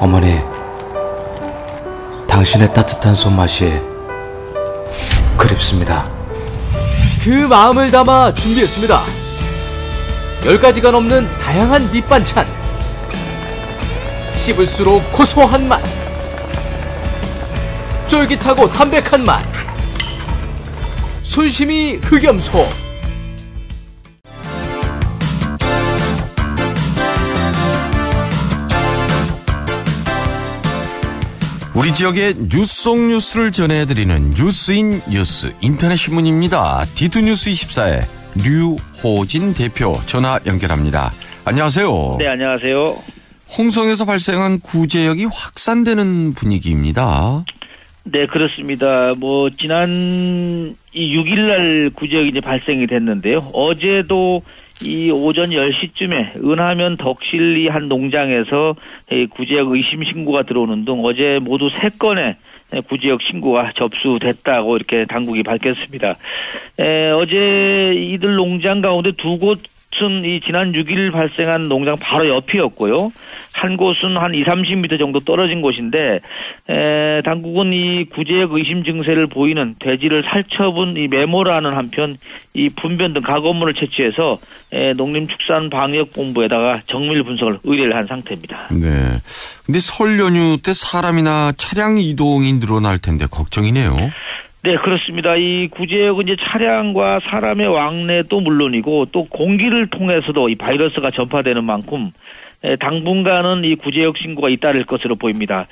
어머니, 당신의 따뜻한 손맛이 그립습니다. 그 마음을 담아 준비했습니다. 10가지가 넘는 다양한 밑반찬, 씹을수록 고소한 맛, 쫄깃하고 담백한 맛, 순심이 흑염소. 우리 지역의 뉴스 속 뉴스를 전해드리는 뉴스인 뉴스 인터넷 신문입니다. D2뉴스24의 류호진 대표 전화 연결합니다. 안녕하세요. 네, 안녕하세요. 홍성에서 발생한 구제역이 확산되는 분위기입니다. 네, 그렇습니다. 지난 6일날 구제역이 이제 발생이 됐는데요. 어제도 이 오전 10시쯤에 은하면 덕실리 한 농장에서 구제역 의심 신고가 들어오는 등 어제 모두 3건의 구제역 신고가 접수됐다고 이렇게 당국이 밝혔습니다. 어제 이들 농장 가운데 2곳은 이 지난 6일 발생한 농장 바로 옆이었고요. 한 곳은 한 20-30m 정도 떨어진 곳인데 당국은 이 구제역 의심 증세를 보이는 돼지를 살처분 이 메모라는 한편 이 분변 등 가검물을 채취해서 농림축산방역본부에다가 정밀 분석을 의뢰를 한 상태입니다. 네. 근데 설 연휴 때 사람이나 차량 이동이 늘어날 텐데 걱정이네요. 네, 그렇습니다. 이 구제역은 이제 차량과 사람의 왕래도 물론이고 또 공기를 통해서도 이 바이러스가 전파되는 만큼 당분간은 이 구제역 신고가 잇따를 것으로 보입니다.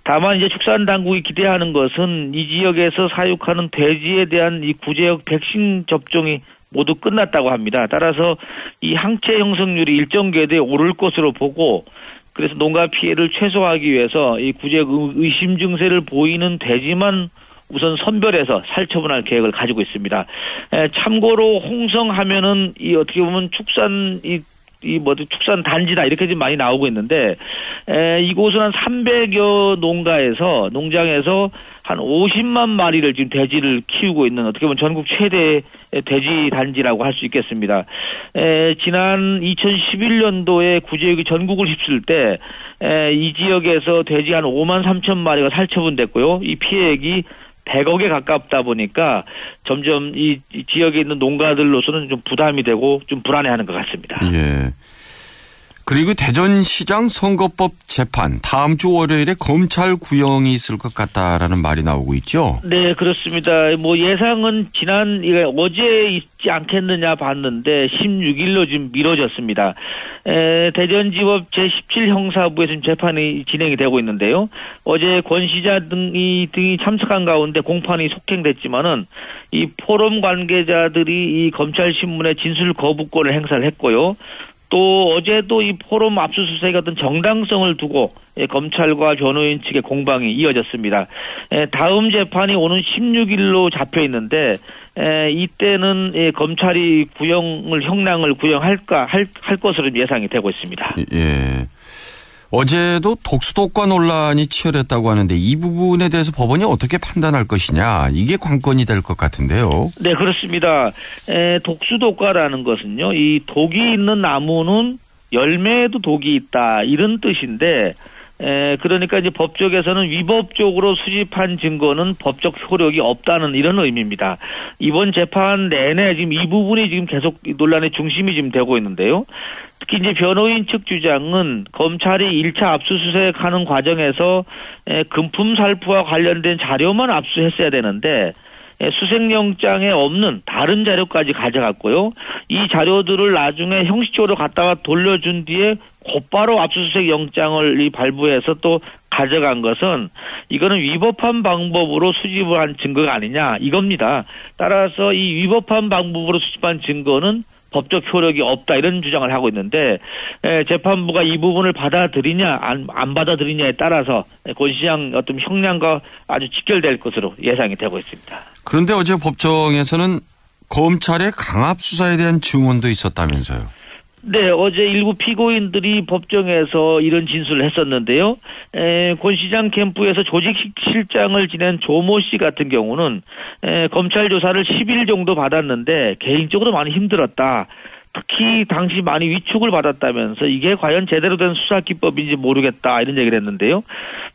다만 이제 축산당국이 기대하는 것은 이 지역에서 사육하는 돼지에 대한 이 구제역 백신 접종이 모두 끝났다고 합니다. 따라서 이 항체 형성률이 일정 궤도에 오를 것으로 보고 그래서 농가 피해를 최소화하기 위해서 이 구제역 의심 증세를 보이는 돼지만 우선 선별해서 살처분할 계획을 가지고 있습니다. 참고로 홍성하면은 이 어떻게 보면 축산 축산 단지다 이렇게 좀 많이 나오고 있는데 이곳은 한 300여 농장에서 한 50만 마리를 지금 돼지를 키우고 있는 어떻게 보면 전국 최대 돼지 단지라고 할 수 있겠습니다. 지난 2011년도에 구제역이 전국을 휩쓸 때 이 지역에서 돼지 한 5만 3천 마리가 살처분됐고요. 이 피해액이 100억에 가깝다 보니까 점점 이 지역에 있는 농가들로서는 좀 부담이 되고 좀 불안해하는 것 같습니다. 예. 그리고 대전시장 선거법 재판 다음 주 월요일에 검찰 구형이 있을 것 같다라는 말이 나오고 있죠. 네, 그렇습니다. 예상은 어제 있지 않겠느냐 봤는데 16일로 지금 미뤄졌습니다. 대전지법 제17형사부에서 지금 재판이 진행이 되고 있는데요. 어제 권 시자 등이 참석한 가운데 공판이 속행됐지만은 이 포럼 관계자들이 이 검찰 신문에 진술 거부권을 행사를 했고요. 또 어제도 이 포럼 압수수색의 어떤 정당성을 두고 검찰과 변호인 측의 공방이 이어졌습니다. 다음 재판이 오는 16일로 잡혀 있는데 이때는 검찰이 형량을 구형할까 할 것으로 예상이 되고 있습니다. 예. 어제도 독수독과 논란이 치열했다고 하는데 이 부분에 대해서 법원이 어떻게 판단할 것이냐 이게 관건이 될 것 같은데요. 네, 그렇습니다. 독수독과라는 것은요, 이 독이 있는 나무는 열매에도 독이 있다 이런 뜻인데 그러니까 이제 법조계에서는 위법적으로 수집한 증거는 법적 효력이 없다는 이런 의미입니다. 이번 재판 내내 지금 이 부분이 지금 계속 논란의 중심이 지금 되고 있는데요. 특히 이제 변호인 측 주장은 검찰이 1차 압수수색하는 과정에서 금품 살포와 관련된 자료만 압수했어야 되는데 수색영장에 없는 다른 자료까지 가져갔고요. 이 자료들을 나중에 형식적으로 갖다가 돌려준 뒤에 곧바로 압수수색 영장을 발부해서 또 가져간 것은 이거는 위법한 방법으로 수집을 한 증거가 아니냐 이겁니다. 따라서 이 위법한 방법으로 수집한 증거는 법적 효력이 없다 이런 주장을 하고 있는데 재판부가 이 부분을 받아들이냐 안 받아들이냐에 따라서 권 시장 어떤 형량과 아주 직결될 것으로 예상이 되고 있습니다. 그런데 어제 법정에서는 검찰의 강압 수사에 대한 증언도 있었다면서요. 네, 어제 일부 피고인들이 법정에서 이런 진술을 했었는데요. 권 시장 캠프에서 조직실장을 지낸 조모 씨 같은 경우는 검찰 조사를 10일 정도 받았는데 개인적으로 많이 힘들었다. 특히 당시 많이 위축을 받았다면서 이게 과연 제대로 된 수사 기법인지 모르겠다 이런 얘기를 했는데요.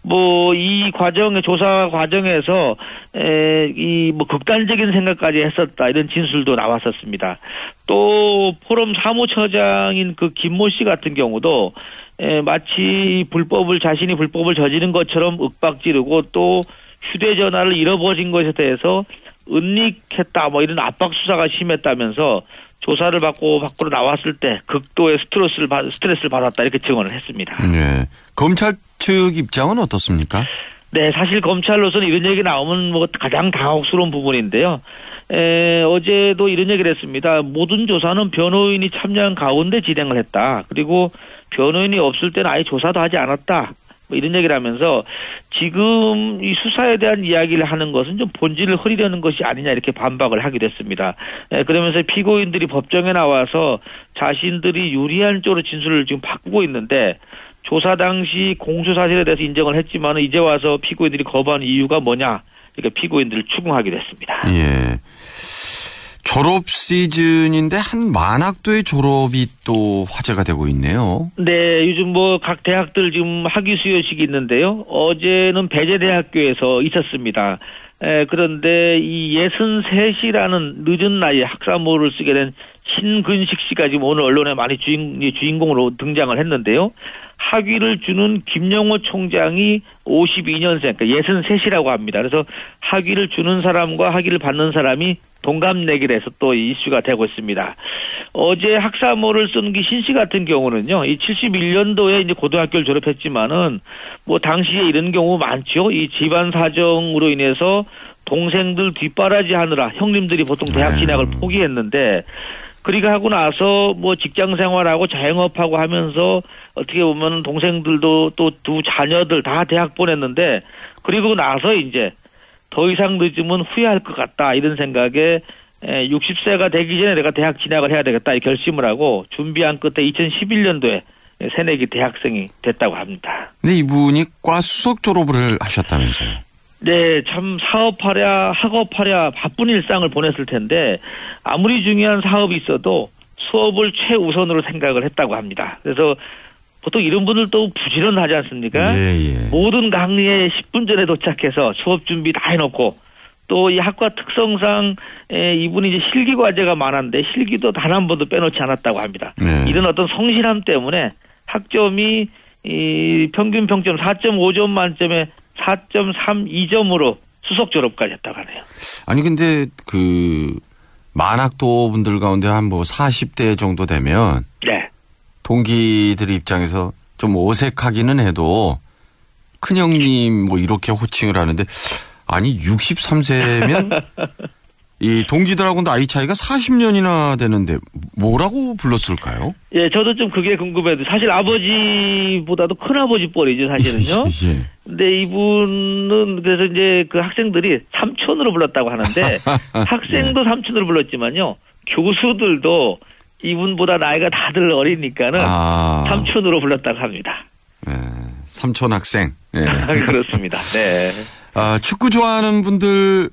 뭐 이 과정의 조사 과정에서 이 뭐 극단적인 생각까지 했었다 이런 진술도 나왔었습니다. 또 포럼 사무처장인 그 김모 씨 같은 경우도 마치 자신이 불법을 저지른 것처럼 윽박지르고 또 휴대전화를 잃어버린 것에 대해서 은닉했다 뭐 이런 압박 수사가 심했다면서 조사를 받고 밖으로 나왔을 때 극도의 스트레스를 받았다 이렇게 증언을 했습니다. 네. 검찰 측 입장은 어떻습니까? 네, 사실 검찰로서는 이런 얘기 나오면 뭐 가장 당혹스러운 부분인데요. 어제도 이런 얘기를 했습니다. 모든 조사는 변호인이 참여한 가운데 진행을 했다. 그리고 변호인이 없을 때는 아예 조사도 하지 않았다. 뭐 이런 얘기를 하면서 지금 이 수사에 대한 이야기를 하는 것은 좀 본질을 흐리려는 것이 아니냐 이렇게 반박을 하기도 했습니다. 그러면서 피고인들이 법정에 나와서 자신들이 유리한 쪽으로 진술을 지금 바꾸고 있는데 조사 당시 공소 사실에 대해서 인정을 했지만 이제 와서 피고인들이 거부하는 이유가 뭐냐 이렇게 피고인들을 추궁하기도 했습니다. 예. 졸업 시즌인데 한 만학도의 졸업이 또 화제가 되고 있네요. 네, 요즘 뭐 각 대학들 지금 학위 수여식이 있는데요. 어제는 배재대학교에서 있었습니다. 그런데 이 63이라는 늦은 나이에 학사모를 쓰게 된 신근식 씨가 지금 오늘 언론에 많이 주인공으로 등장을 했는데요. 학위를 주는 김영호 총장이 52년생, 그러니까 63이라고 합니다. 그래서 학위를 주는 사람과 학위를 받는 사람이 동갑내기로 해서 또 이슈가 되고 있습니다. 어제 학사모를 쓴 신 씨 같은 경우는요, 이 71년도에 이제 고등학교를 졸업했지만은 뭐 당시에 이런 경우 많죠. 이 집안 사정으로 인해서 동생들 뒷바라지 하느라 형님들이 보통 대학 진학을 포기했는데 그리고 하고 나서 뭐 직장 생활하고 자영업하고 하면서 어떻게 보면 동생들도 또 두 자녀들 다 대학 보냈는데 그리고 나서 이제 더 이상 늦으면 후회할 것 같다 이런 생각에 60세가 되기 전에 내가 대학 진학을 해야 되겠다 이 결심을 하고 준비한 끝에 2011년도에 새내기 대학생이 됐다고 합니다. 근데 이분이 과 수석 졸업을 하셨다면서요? 네, 참 사업하랴 학업하랴 바쁜 일상을 보냈을 텐데 아무리 중요한 사업이 있어도 수업을 최우선으로 생각을 했다고 합니다. 그래서 보통 이런 분들도 부지런하지 않습니까? 예. 모든 강의에 10분 전에 도착해서 수업 준비 다 해놓고 또 이 학과 특성상 이분이 이제 실기 과제가 많았는데 실기도 단 한 번도 빼놓지 않았다고 합니다. 네. 이런 어떤 성실함 때문에 학점이 이 평균 평점 4.5점 만점에 4.32점으로 수석 졸업까지 했다고 하네요. 아니 근데 그 만학도 분들 가운데 한 뭐 40대 정도 되면 네. 동기들 입장에서 좀 어색하기는 해도 큰형님 뭐 이렇게 호칭을 하는데 아니 63세면 이 동기들하고는 나이 차이가 40년이나 되는데 뭐라고 불렀을까요? 예, 저도 좀 그게 궁금해도 사실 아버지보다도 큰 아버지 뻘이죠, 사실은요. 예. 근데 이분은 그래서 이제 그 학생들이 삼촌으로 불렀다고 하는데 학생도 삼촌으로 불렀지만요. 교수들도 이분보다 나이가 다들 어리니까는 삼촌으로 불렀다고 합니다. 네, 삼촌 학생. 네. 그렇습니다. 네. 축구 좋아하는 분들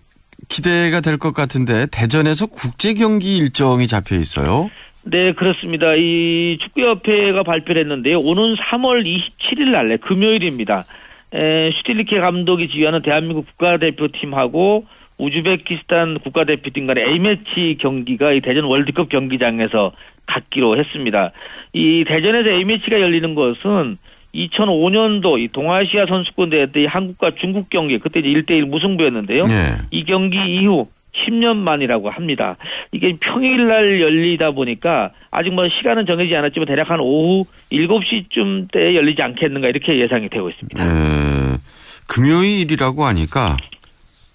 기대가 될 것 같은데 대전에서 국제 경기 일정이 잡혀 있어요. 네, 그렇습니다. 이 축구협회가 발표를 했는데요. 오는 3월 27일 날 금요일입니다. 슈틸리케 감독이 지휘하는 대한민국 국가대표팀하고 우즈베키스탄 국가대표팀 간의 A매치 경기가 이 대전 월드컵 경기장에서 갖기로 했습니다. 이 대전에서 A매치가 열리는 것은 2005년도 이 동아시아 선수권 대회 때 한국과 중국 경기 그때 이제 1대1 무승부였는데요. 네. 이 경기 이후 10년 만이라고 합니다. 이게 평일날 열리다 보니까 아직 뭐 시간은 정해지지 않았지만 대략 한 오후 7시쯤 때 열리지 않겠는가 이렇게 예상이 되고 있습니다. 금요일이라고 하니까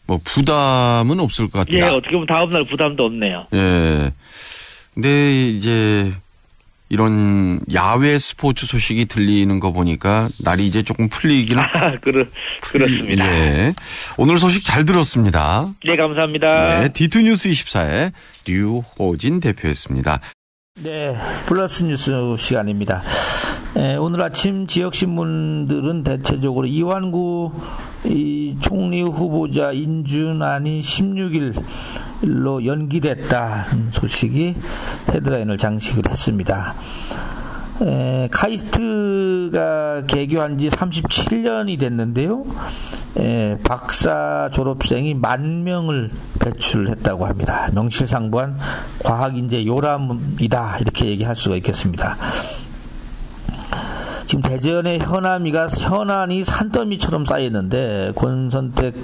뭐 부담은 없을 것 같아요. 예, 어떻게 보면 다음날 부담도 없네요. 예. 근데 이제 이런 야외 스포츠 소식이 들리는 거 보니까 날이 이제 조금 풀리기는. 그렇습니다. 예. 오늘 소식 잘 들었습니다. 네, 감사합니다. 네, D2뉴스 24의 류호진 대표였습니다. 네, 플러스 뉴스 시간입니다. 오늘 아침 지역신문들은 대체적으로 이완구 이 총리 후보자 인준안이 16일 일로 연기됐다는 소식이 헤드라인을 장식을 했습니다. 카이스트가 개교한 지 37년이 됐는데요. 박사 졸업생이 10,000명을 배출했다고 합니다. 명실상부한 과학인재 요람이다, 이렇게 얘기할 수가 있겠습니다. 지금 대전의 현안이 산더미처럼 쌓였는데, 권선택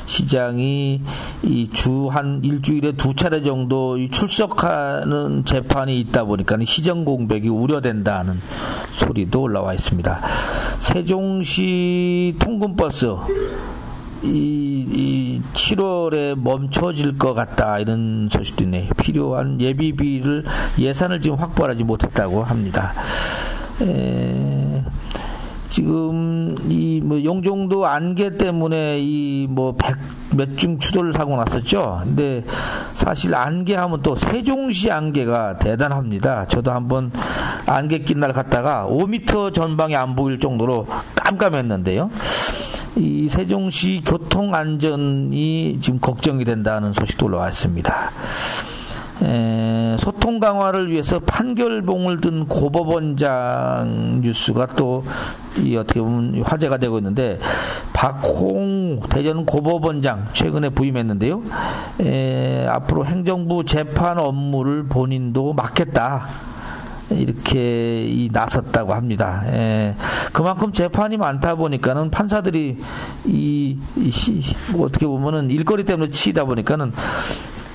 시장이 이 주 한 일주일에 2차례 정도 출석하는 재판이 있다 보니까 시정 공백이 우려된다는 소리도 올라와 있습니다. 세종시 통근버스 이 7월에 멈춰질 것 같다, 이런 소식도 있네요. 필요한 예산을 지금 확보하지 못했다고 합니다. 지금 용종도 안개 때문에 몇 중 추돌을 하고 났었죠. 근데 사실 안개 하면 또 세종시 안개가 대단합니다. 저도 한번 안개 낀 날 갔다가 5m 전방이 안 보일 정도로 깜깜했는데요. 이 세종시 교통 안전이 지금 걱정이 된다는 소식도 올라왔습니다. 소통 강화를 위해서 판결봉을 든 고법원장 뉴스가 또 어떻게 보면 화제가 되고 있는데, 박홍 대전 고법원장 최근에 부임했는데요. 앞으로 행정부 재판 업무를 본인도 맡겠다, 이렇게 나섰다고 합니다. 그만큼 재판이 많다 보니까는 판사들이 어떻게 보면은 일거리 때문에 치이다 보니까는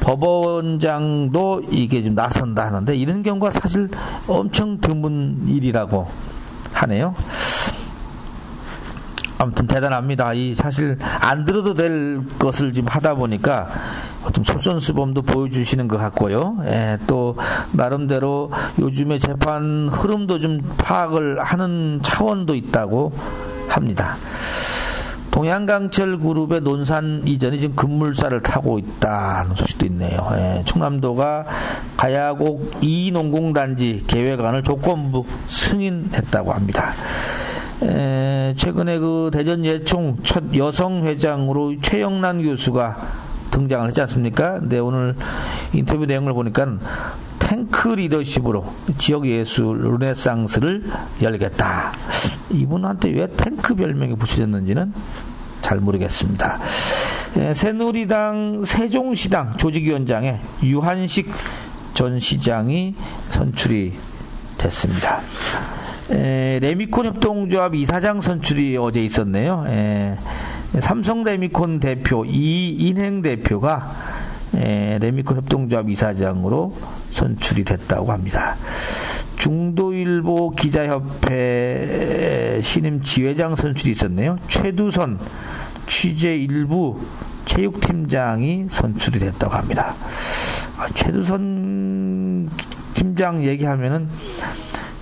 법원장도 이게 좀 나선다 하는데, 이런 경우가 사실 엄청 드문 일이라고 하네요. 아무튼 대단합니다. 사실 안 들어도 될 것을 지금 하다 보니까 어떤 솔선수범도 보여주시는 것 같고요. 또 나름대로 요즘의 재판 흐름도 좀 파악을 하는 차원도 있다고 합니다. 동양강철 그룹의 논산 이전이 지금 급물살을 타고 있다는 소식도 있네요. 충남도가 가야곡 2농공단지 계획안을 조건부 승인했다고 합니다. 최근에 대전 예총 첫 여성 회장으로 최영란 교수가 등장을 했지 않습니까? 근데 오늘 인터뷰 내용을 보니까 탱크 리더십으로 지역 예술 르네상스를 열겠다. 이분한테 왜 탱크 별명이 붙여졌는지는 잘 모르겠습니다. 새누리당 세종시당 조직위원장에 유한식 전 시장이 선출이 됐습니다. 레미콘 협동조합 이사장 선출이 어제 있었네요. 삼성 레미콘 대표 이인행 대표가 레미콘 협동조합 이사장으로 선출이 됐다고 합니다. 중도일보 기자협회 신임 지회장 선출이 있었네요. 최두선 취재일부 체육팀장이 선출이 됐다고 합니다. 최두선 팀장 얘기하면은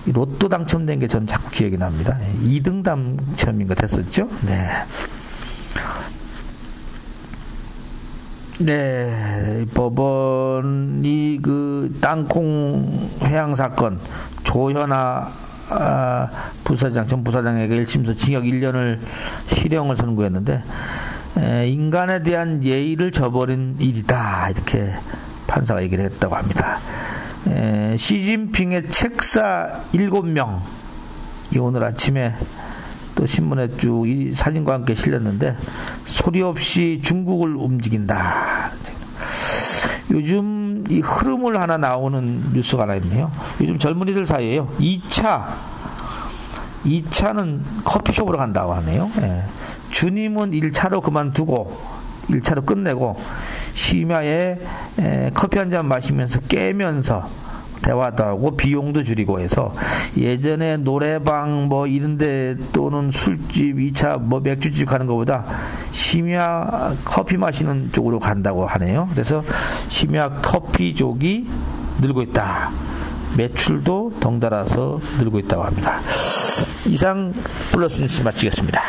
로또 당첨된 게 전 자꾸 기억이 납니다. 2등 당첨인가 됐었죠? 네, 법원이 땅콩 회항 사건 조현아 전 부사장에게 1심에서 징역 1년을 실형을 선고했는데, 인간에 대한 예의를 저버린 일이다, 이렇게 판사가 얘기를 했다고 합니다. 시진핑의 책사 7명, 오늘 아침에 또 신문에 쭉 이 사진과 함께 실렸는데, 소리 없이 중국을 움직인다. 요즘 이 흐름을 하나 나오는 뉴스가 하나 있네요. 요즘 젊은이들 사이에요. 2차는 커피숍으로 간다고 하네요. 주님은 1차로 그만두고 1차로 끝내고 심야에 커피 한잔 마시면서 깨면서 대화도 하고 비용도 줄이고 해서, 예전에 노래방 이런데 또는 술집 2차 맥주집 가는 것보다 심야 커피 마시는 쪽으로 간다고 하네요. 그래서 심야 커피족이 늘고 있다. 매출도 덩달아서 늘고 있다고 합니다. 이상 플러스 뉴스 마치겠습니다.